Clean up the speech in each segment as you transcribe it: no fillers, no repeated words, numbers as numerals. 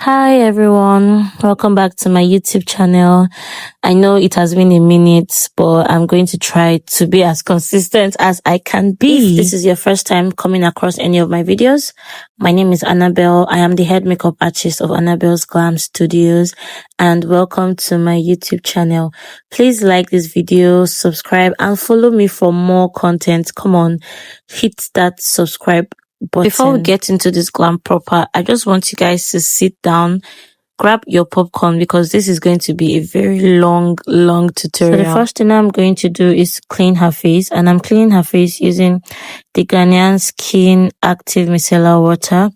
Hi everyone, welcome back to my YouTube channel. I know it has been a minute, but I'm going to try to be as consistent as I can be. If this is your first time coming across any of my videos, my name is Annabelle. I am the head makeup artist of Annabelle's Glam Studios, and welcome to my YouTube channel. Please like this video, subscribe, and follow me for more content. Come on, hit that subscribe button. Before we get into this glam proper, I just want you guys to sit down, grab your popcorn, because this is going to be a very long tutorial. So the first thing I'm going to do is clean her face, and I'm cleaning her face using the Garnier Skin Active Micellar Water,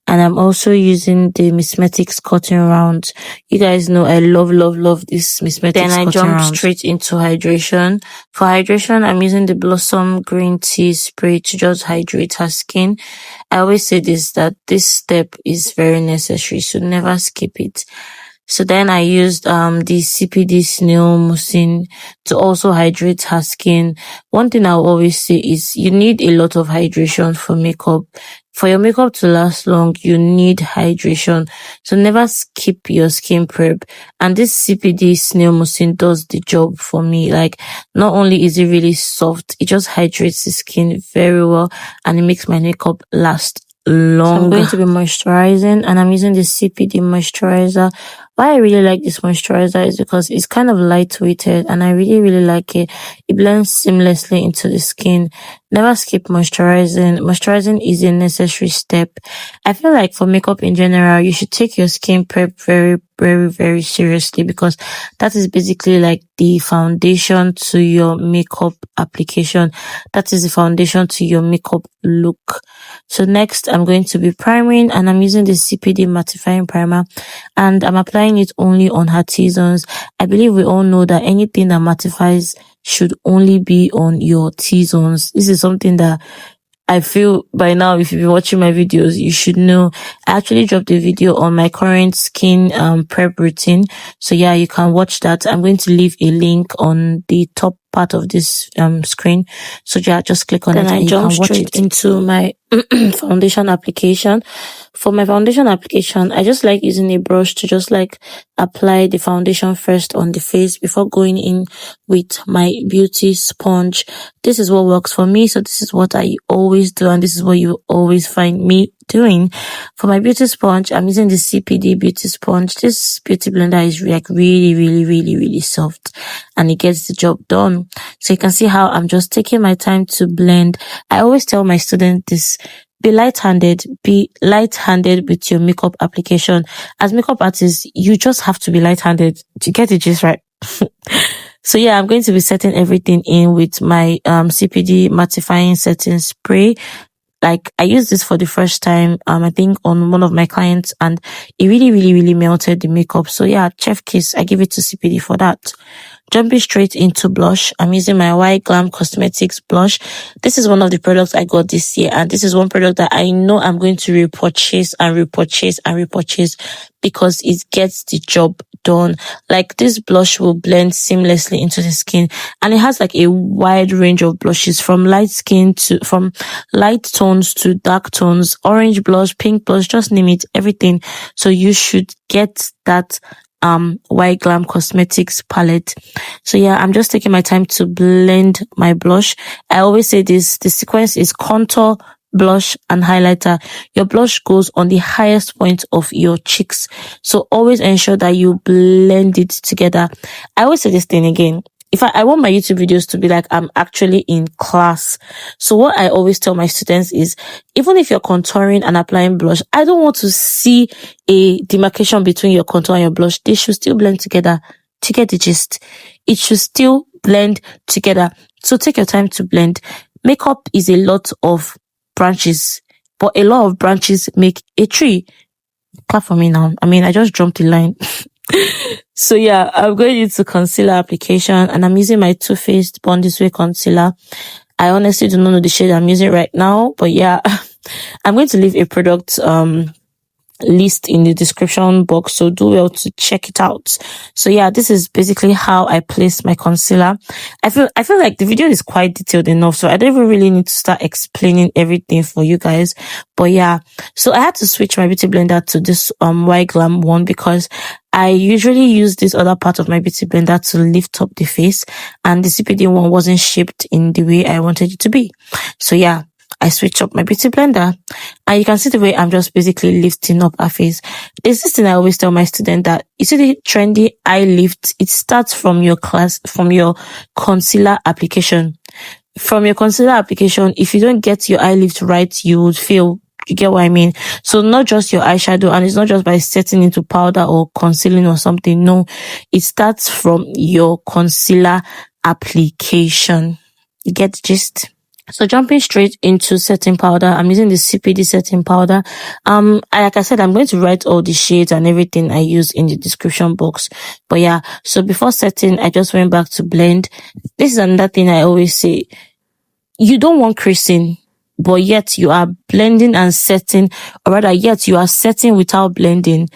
and I'm also using the Mismetics Cotton Rounds. You guys know I love this Mismetics Then I jump straight into hydration. For hydration, I'm using the Blossom Green Tea Spray to just hydrate her skin. I always say that this step is very necessary, so never skip it. So then I used the CPD Snail Musin to also hydrate her skin. One thing I'll always say is you need a lot of hydration for makeup. For your makeup to last long, you need hydration. So never skip your skin prep. And this CPD Snail Musin does the job for me. Like, not only is it really soft, it just hydrates the skin very well, and it makes my makeup last long. So I'm going to be moisturizing, and I'm using the CPD moisturizer. Why I really like this moisturizer is because it's kind of lightweighted, and I really like it. It blends seamlessly into the skin. Never skip moisturizing. Moisturizing is a necessary step. I feel like for makeup in general, you should take your skin prep very seriously, because that is basically like the foundation to your makeup application. That is the foundation to your makeup look. So next, I'm going to be priming, and I'm using the CPD mattifying primer, and I'm applying it only on her T-zones. I believe we all know that anything that mattifies should only be on your T-zones. This is something that I feel by now, if you've been watching my videos, you should know. I actually dropped a video on my current skin prep routine. So yeah, you can watch that. I'm going to leave a link on the top part of this screen. So yeah, just click on it and you can watch it. Into my foundation application. For my foundation application, I just like using a brush to just like apply the foundation first on the face before going in with my beauty sponge. This is what works for me, so this is what I always do, and this is what you always find me doing. For my beauty sponge, I'm using the CPD beauty sponge. This beauty blender is like really soft, and it gets the job done. So you can see how I'm just taking my time to blend. I always tell my students this: be light-handed with your makeup application. As makeup artists, you just have to be light-handed to get it just right. So yeah, I'm going to be setting everything in with my CPD mattifying setting spray. Like, I used this for the first time, I think on one of my clients, and it really melted the makeup. So yeah, chef kiss, I give it to CPD for that. Jumping straight into blush, I'm using my Yglam Cosmetics blush. This is one of the products I got this year, and this is one product that I know I'm going to repurchase because it gets the job done. Like, this blush will blend seamlessly into the skin, and it has like a wide range of blushes, from light tones to dark tones, orange blush, pink blush, just name it, everything. So you should get that Yglam Cosmetics palette. So yeah, I'm just taking my time to blend my blush. I always say this: the sequence is contour, blush, and highlighter. Your blush goes on the highest point of your cheeks, so always ensure that you blend it together. I always say this thing again: if I want my YouTube videos to be like I'm actually in class. So what I always tell my students is, even if you're contouring and applying blush, I don't want to see a demarcation between your contour and your blush. They should still blend together. To get the gist, it should still blend together. So take your time to blend. Makeup is a lot of branches, but a lot of branches make a tree. Clap for me now. I mean, I just jumped the line. So yeah, I'm going into concealer application, and I'm using my Too Faced Born This Way concealer. I honestly do not know the shade I'm using right now, but yeah, I'm going to leave a product list in the description box, so do well to check it out. So yeah, this is basically how I place my concealer. I feel like the video is quite detailed enough, so I don't even really need to start explaining everything for you guys. But yeah, so I had to switch my beauty blender to this Yglam one because I usually use this other part of my beauty blender to lift up the face, and the CPD one wasn't shaped in the way I wanted it to be. So yeah, I switch up my beauty blender, and you can see the way I'm just basically lifting up her face. There's this thing I always tell my student, that you see the trendy eye lift, it starts from your concealer application. From your concealer application, if you don't get your eye lift right, you would fail. You get what I mean? So not just your eyeshadow, and it's not just by setting into powder or concealing or something. No, it starts from your concealer application. You get the gist? So jumping straight into setting powder, I'm using the CPD setting powder. Like I said, I'm going to write all the shades and everything I use in the description box. But yeah, so before setting, I just went back to blend. This is another thing I always say. You don't want creasing, but yet you are blending and setting, or rather, yet you are setting without blending.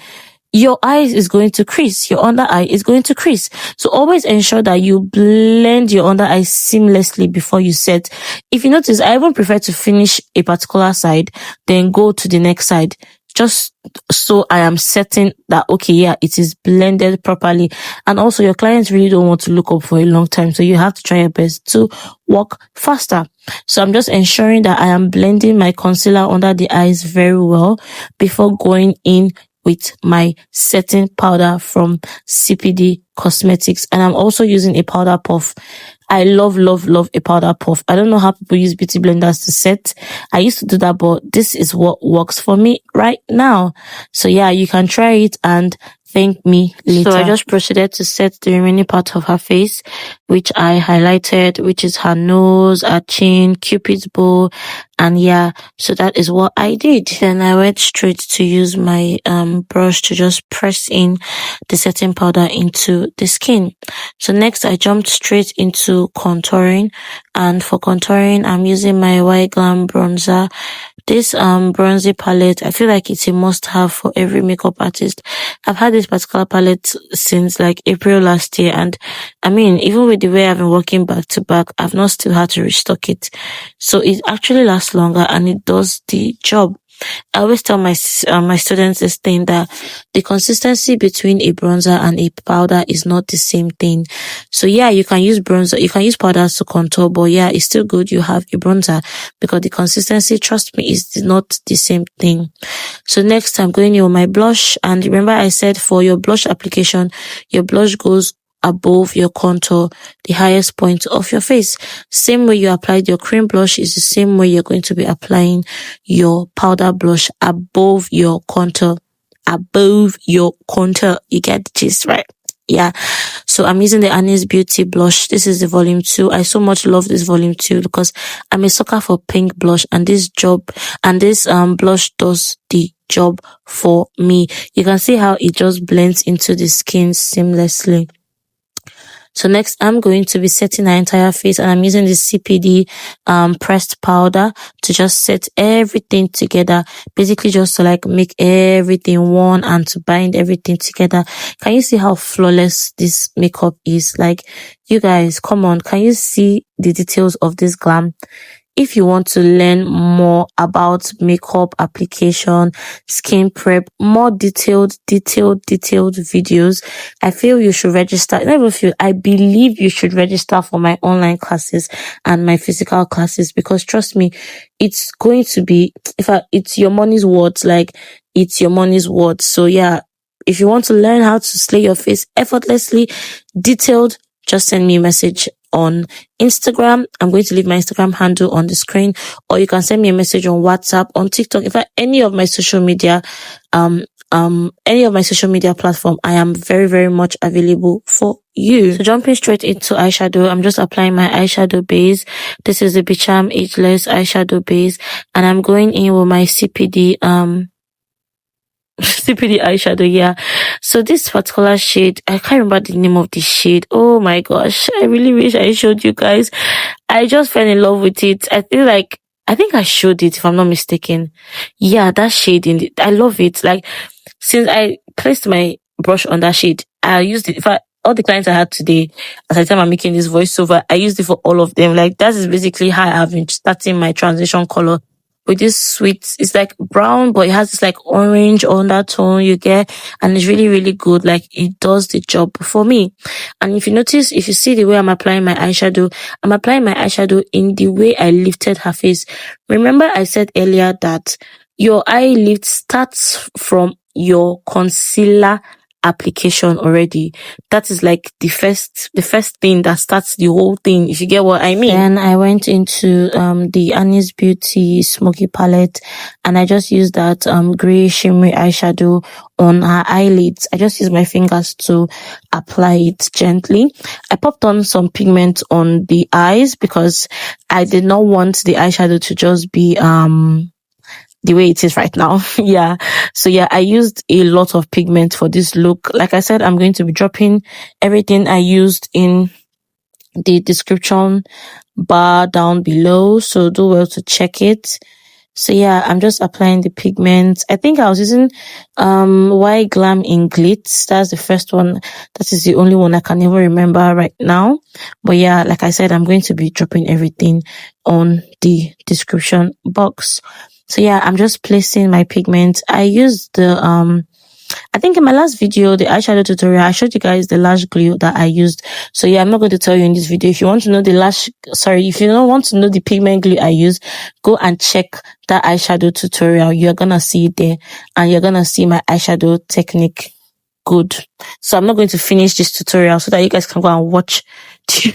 Your eyes is going to crease. Your under eye is going to crease. So always ensure that you blend your under eye seamlessly before you set. If you notice, I even prefer to finish a particular side, then go to the next side, just so I am certain that, okay, yeah, it is blended properly. And also, your clients really don't want to look up for a long time, so you have to try your best to work faster. So I'm just ensuring that I am blending my concealer under the eyes very well before going in with my setting powder from CPD Cosmetics. And I'm also using a powder puff. I love a powder puff. I don't know how people use beauty blenders to set. I used to do that, but this is what works for me right now. So yeah, you can try it and thank me later. So I just proceeded to set the remaining part of her face, which I highlighted, which is her nose, her chin, Cupid's bow, and yeah, so that is what I did. Then I went straight to use my brush to just press in the setting powder into the skin. So next I jumped straight into contouring, and for contouring I'm using my Yglam bronzer. This bronzy palette, I feel like it's a must-have for every makeup artist. I've had this particular palette since like April last year, and I mean, even with the way I've been working back to back, I've not still had to restock it. So it actually lasts longer and it does the job. I always tell my students this thing, that the consistency between a bronzer and a powder is not the same thing. So yeah, you can use bronzer, you can use powders to contour, but yeah, it's still good you have a bronzer, because the consistency, trust me, is not the same thing. So next I'm going in with my blush, and remember I said for your blush application, your blush goes above your contour, the highest point of your face. Same way you applied your cream blush is the same way you're going to be applying your powder blush, above your contour. Above your contour. You get the gist, right? Yeah. So I'm using the Annie's Beauty blush. This is the volume 2. I so much love this volume 2 because I'm a sucker for pink blush, and this blush does the job for me. You can see how it just blends into the skin seamlessly. So next, I'm going to be setting my entire face, and I'm using the CPD pressed powder to just set everything together. Basically, just to like make everything one and to bind everything together. Can you see how flawless this makeup is? Like, you guys, come on. Can you see the details of this glam? If you want to learn more about makeup application, skin prep, more detailed videos, I feel you should register. Not even feel, I believe you should register for my online classes and my physical classes, because trust me, it's going to be, it's your money's worth. Like, it's your money's worth. So yeah, if you want to learn how to slay your face effortlessly, detailed, just send me a message on Instagram. I'm going to leave my Instagram handle on the screen, or you can send me a message on WhatsApp, on TikTok. In fact, any of my social media platform, I am very, very much available for you. So jumping straight into eyeshadow, I'm just applying my eyeshadow base. This is the Bicham Ageless eyeshadow base, and I'm going in with my CPD eyeshadow. Yeah, so this particular shade, I can't remember the name of the shade. Oh my gosh, I really wish I showed you guys. I just fell in love with it. I feel like I think I showed it if I'm not mistaken. Yeah, that shade I love it. Like, since I placed my brush on that shade, I used it. All the clients I had today, at the time I'm making this voiceover, I used it for all of them. Like, that is basically how I've been starting my transition color with this sweet, it's like brown, but it has this like orange undertone you get, and it's really, really good. Like, it does the job for me. And if you see the way I'm applying my eyeshadow, I'm applying my eyeshadow in the way I lifted her face. Remember I said earlier that your eye lift starts from your concealer application already. That is like the first thing that starts the whole thing, if you get what I mean. Then I went into the Annie's Beauty Smoky palette, and I just used that gray shimmery eyeshadow on her eyelids. I just used my fingers to apply it gently. I popped on some pigment on the eyes because I did not want the eyeshadow to just be the way it is right now. Yeah. So yeah, I used a lot of pigment for this look. Like I said, I'm going to be dropping everything I used in the description bar down below, so do well to check it. So yeah, I'm just applying the pigment. I think I was using Glam in Glitz. That's the first one. That is the only one I can even remember right now. But yeah, like I said, I'm going to be dropping everything on the description box. So yeah, I'm just placing my pigment. I used the I think in my last video, the eyeshadow tutorial, I showed you guys the lash glue that I used. So yeah, I'm not going to tell you in this video. If you want to know if you don't want to know the pigment glue I use, go and check that eyeshadow tutorial. You're going to see it there, and you're going to see my eyeshadow technique good. So I'm not going to finish this tutorial so that you guys can go and watch. You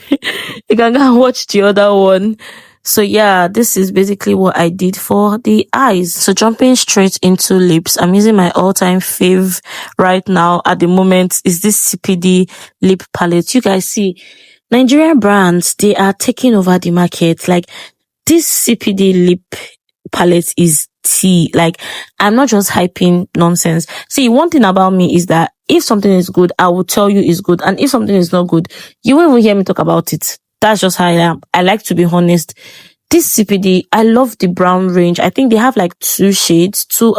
can go and watch the other one. So yeah, this is basically what I did for the eyes. So jumping straight into lips, I'm using my all-time fave right now at the moment is this CPD lip palette. You guys see, Nigerian brands, they are taking over the market. Like, this CPD lip palette is tea. Like, I'm not just hyping nonsense. See, one thing about me is that if something is good, I will tell you it's good. And if something is not good, you won't even hear me talk about it. That's just how I am. I like to be honest. This CPD, I love the brown range. I think they have like two shades, two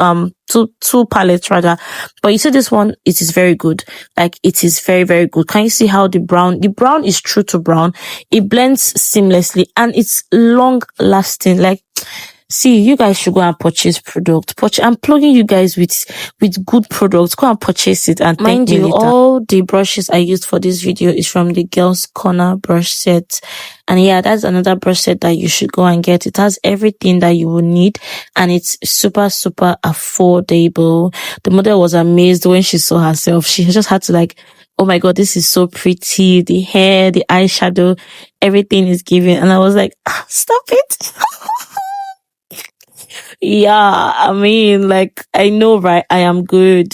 palettes rather. But you see this one, it is very good. Like, it is very, very good. Can you see how the brown is true to brown. It blends seamlessly and it's long lasting. Like, see, you guys should go and purchase product. I'm plugging you guys with good products. Go and purchase it and thank me later. All the brushes I used for this video is from the Girls Corner brush set. And yeah, that's another brush set that you should go and get. It has everything that you will need, and it's super, super affordable. The model was amazed when she saw herself. She just had to like, oh my God, this is so pretty. The hair, the eyeshadow, everything is giving. And I was like, stop it. Yeah, I mean, like, I know, right? I am good.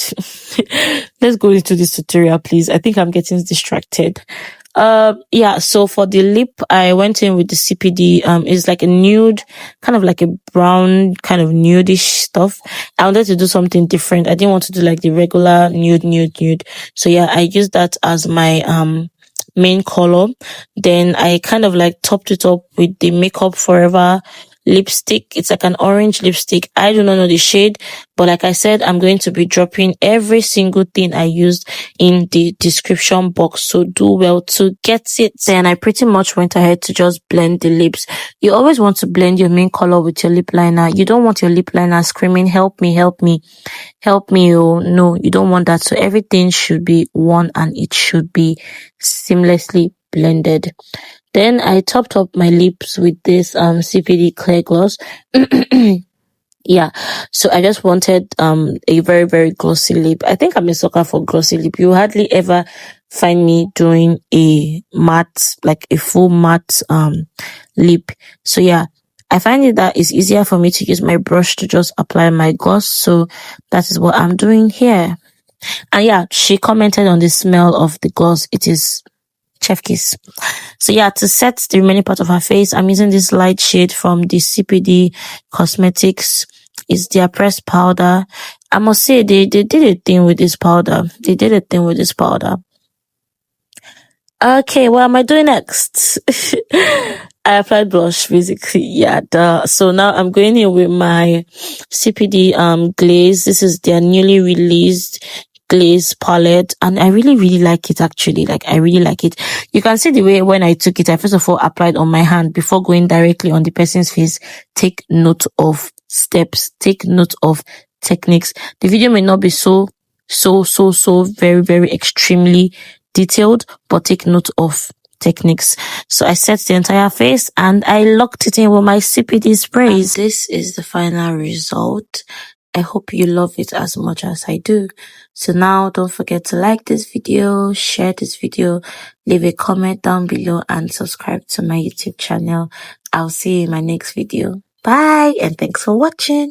Let's go into this tutorial, please. I think I'm getting distracted. Yeah, so for the lip, I went in with the CPD. It's like a nude, kind of like a brown, kind of nudish stuff. I wanted to do something different. I didn't want to do like the regular nude. So yeah, I used that as my, main color. Then I kind of like topped it up with the Makeup Forever lipstick. It's like an orange lipstick. I do not know the shade, but like I said, I'm going to be dropping every single thing I used in the description box, so do well to get it. Then I pretty much went ahead to just blend the lips. You always want to blend your main color with your lip liner. You don't want your lip liner screaming, help me. Oh no, you don't want that. So everything should be one and it should be seamlessly blended. Then I topped up my lips with this CPD clear gloss. Yeah, so I just wanted a very, very glossy lip. I think I'm a sucker for glossy lip. You hardly ever find me doing a matte, like a full matte lip. So yeah, I find it that it's easier for me to use my brush to just apply my gloss. So that is what I'm doing here. And yeah, she commented on the smell of the gloss. It is chef kiss. So yeah, to set the remaining part of her face, I'm using this light shade from the CPD Cosmetics. It's their pressed powder. I must say they did a thing with this powder. Okay, what am I doing next? I applied blush basically. Yeah, duh. So now I'm going in with my CPD glaze. This is their newly released glaze palette, and I really like it. Actually, like, I really like it. You can see the way when I took it, I first of all applied on my hand before going directly on the person's face. Take note of steps, take note of techniques. The video may not be so very extremely detailed, but take note of techniques. So I set the entire face and I locked it in with my CPD sprays. And this is the final result. I hope you love it as much as I do. So now don't forget to like this video, share this video, leave a comment down below, and subscribe to my YouTube channel. I'll see you in my next video. Bye, and thanks for watching.